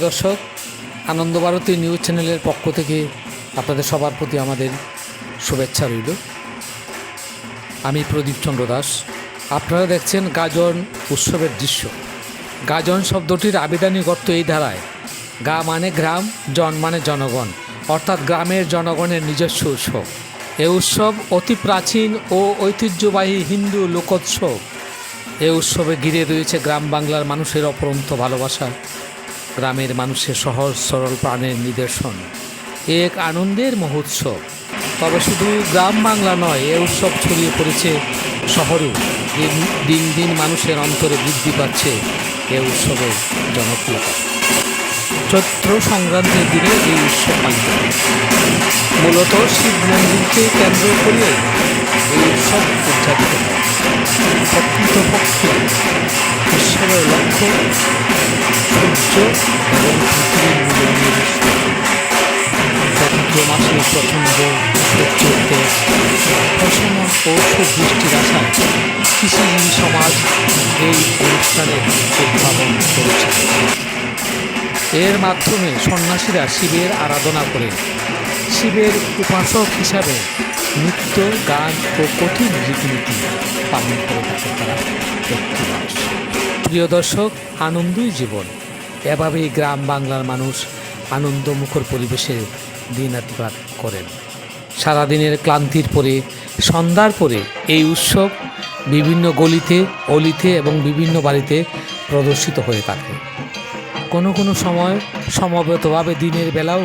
দর্শক, আনন্দ ভারতী নিউজ চ্যানেলের পক্ষ থেকে আপনাদের সবার প্রতি আমাদের শুভেচ্ছা রইল। আমি প্রদীপ চন্দ্র দাস। আপনারা দেখছেন গাজন উৎসবের দৃশ্য। গাজন শব্দটির আবিধানিক অর্থ এই ধারায়: গা মানে গ্রাম, জন মানে জনগণ, অর্থাৎ গ্রামের জনগণের নিজস্ব উৎসব। এ উৎসব অতি প্রাচীন ও ঐতিহ্যবাহী হিন্দু লোকোৎসব। এ উৎসবে ঘিরে রয়েছে গ্রাম বাংলার মানুষের অপরন্ত ভালোবাসা, গ্রামের মানুষের সহজ সরল প্রাণের নিদর্শন। এক আনন্দের মহোৎসব। তবে শুধু গ্রাম বাংলা নয়, এ উৎসব ছড়িয়ে পড়েছে শহরেও। দিন দিন মানুষের অন্তরে বৃদ্ধি পাচ্ছে এ উৎসবের জনপ্রিয়তা। চৈত্র সংক্রান্তির দিনে এই উৎসব পালিত হয়। মূলত শিব মন্দিরকে কেন্দ্র করে এই উৎসব উদযাপিত হয়। প্রকৃতপক্ষে ঈশ্বরের লক্ষ্য সূর্য এবং পৃথিবীর মিলনের উৎসব। চৈত্র মাসে প্রচণ্ড সূর্যতে প্রসন্ন ও সুবৃষ্টির আশায় কৃষিজীবী সমাজ এই অনুষ্ঠানের উদ্ভাবন করেছে। এর মাধ্যমে সন্ন্যাসীরা শিবের আরাধনা করে শিবের উপাসক হিসাবে নৃত্য, গান ও কঠিন রীতিনীতি পালন করে থাকে তারা প্রতি মাস। প্রিয় দর্শক, আনন্দই জীবন। এভাবেই গ্রাম বাংলার মানুষ আনন্দমুখর পরিবেশে দিন অতিবাহিত করেন। সারাদিনের ক্লান্তির পরে সন্ধ্যার পরে এই উৎসব বিভিন্ন গলিতে, অলিতে এবং বিভিন্ন বাড়িতে প্রদর্শিত হয়ে থাকে। কোনো কোনো সময় সমবেতভাবে দিনের বেলাও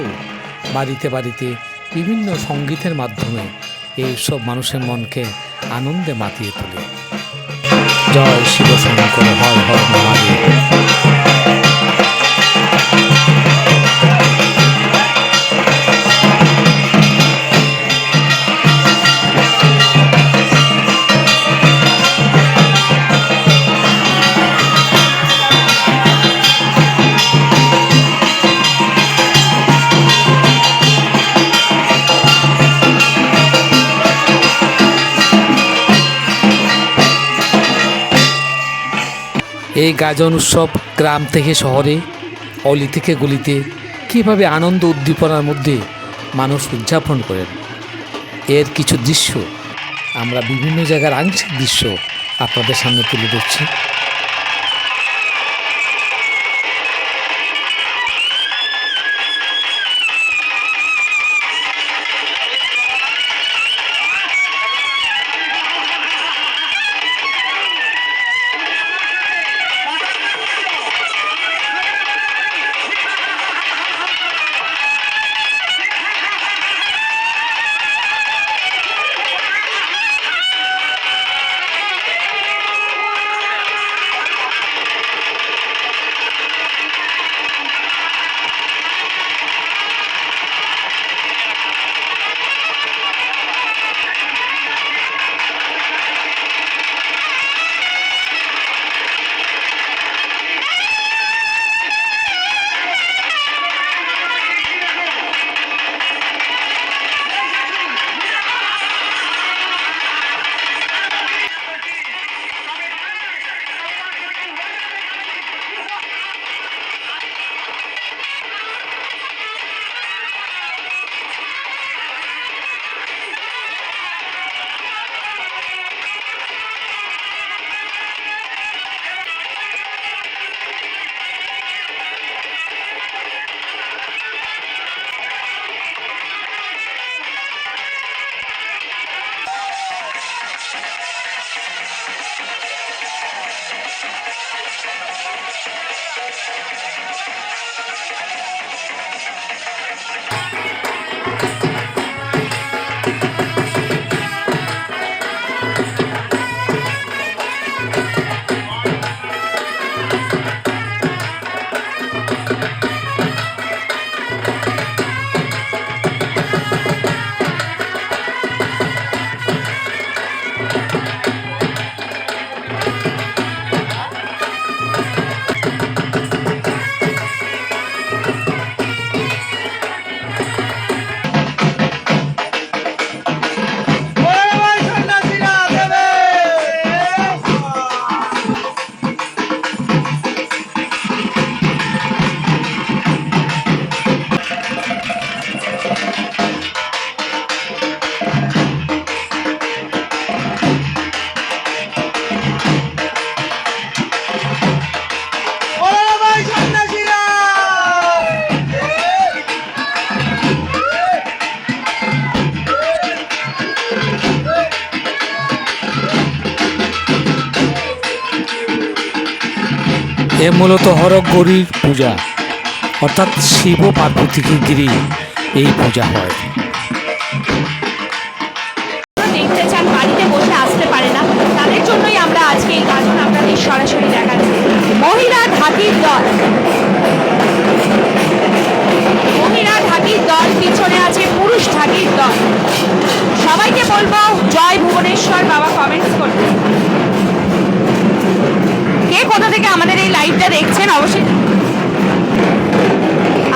বাড়িতে বাড়িতে বিভিন্ন সঙ্গীতের মাধ্যমে এই উৎসব মানুষের মনকে আনন্দে মাতিয়ে তোলে। জয় শিব শঙ্কর, হর হর মহাদেব। এই গাজন উৎসব গ্রাম থেকে শহরে, অলি থেকে গলিতে কীভাবে আনন্দ উদ্দীপনার মধ্যে মানুষ উদযাপন করেন, এর কিছু দৃশ্য আমরা বিভিন্ন জায়গার আংশিক দৃশ্য আপনাদের সামনে তুলে ধরছি। এ মূলত হরগৌরীর পূজা, অর্থাৎ শিব ও পার্বতীকে ঘিরে এই পূজা হয়। দেখতে চান, বাড়িতে বসে আসতে পারে না, তাদের জন্যই আমরা আজকে এই গাজন আপনাদের সরাসরি দেখাচ্ছি। মহিলা ঢাকির দল, মহিলা ঢাকির দল, পিছনে আছে পুরুষ ঢাকির দল। সবাইকে বলবো জয় ভুবনেশ্বর বাবা কমেন্টস করতে। কে কোথা থেকে আমাদের এই লাইভটা দেখছেন অবশ্যই।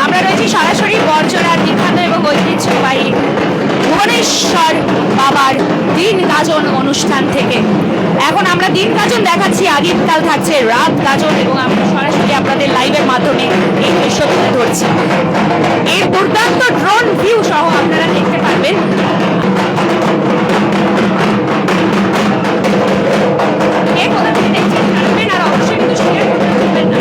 আমরা রয়েছি সরাসরি বরজোড়ার বিখ্যাত এবং ঐতিহ্যবাহী ভুবনেশ্বর বাবার দিন গাজন অনুষ্ঠান থেকে। এখন আমরা দিন গাজন দেখাচ্ছি, আগেরকাল থাকছে রাত গাজন, এবং আমরা সরাসরি আপনাদের লাইভের মাধ্যমে এই দৃশ্য তুলে ধরছি। এর দুর্দান্ত ড্রোন ভিউ সহ আপনারা দেখতে পারবেন। কে কোথা থেকে দেখছেন জানাবেন, আর অবশ্যই কিন্তু শেয়ার করতে ভুলবেন না।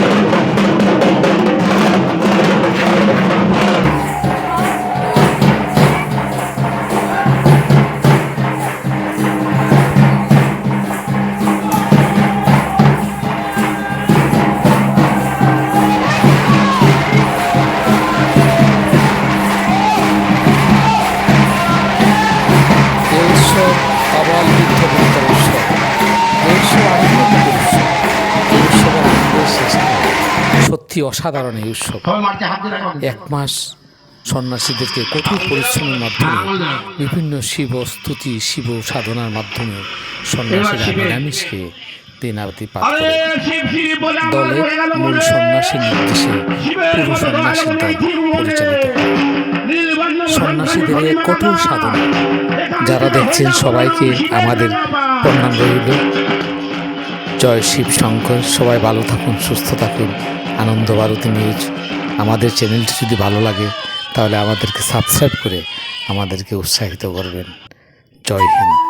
এ উৎসব আবার বৃদ্ধবনিতার উৎসব। এ উৎসব আনন্দমুখর উৎসব। এই উৎসবের আনন্দের শেষ নেই। সত্যি অসাধারণ এই উৎসব। এক মাস সন্ন্যাসীদেরকে কঠোর পরিশ্রমের মাধ্যমে বিভিন্ন শিব স্তুতি, শিব সাধনার মাধ্যমে সন্ন্যাসীরা নিরামিষকে দিনাবতী পাঠ করে। দলের মূল সন্ন্যাসীর নির্দেশে পুরো সন্ন্যাসীর দল পরিচালিত হয়। সন্ন্যাসীদের এই কঠোর সাধনা যারা দেখছেন সবাইকে আমাদের প্রণাম রইল। জয় শিব শঙ্কর। সবাই ভালো থাকুন, সুস্থ থাকুন। আনন্দ ভারতী নিউজ আমাদের চ্যানেলটি যদি ভালো লাগে তাহলে আমাদেরকে সাবস্ক্রাইব করে আমাদেরকে উৎসাহিত করবেন। জয় হিন্দ।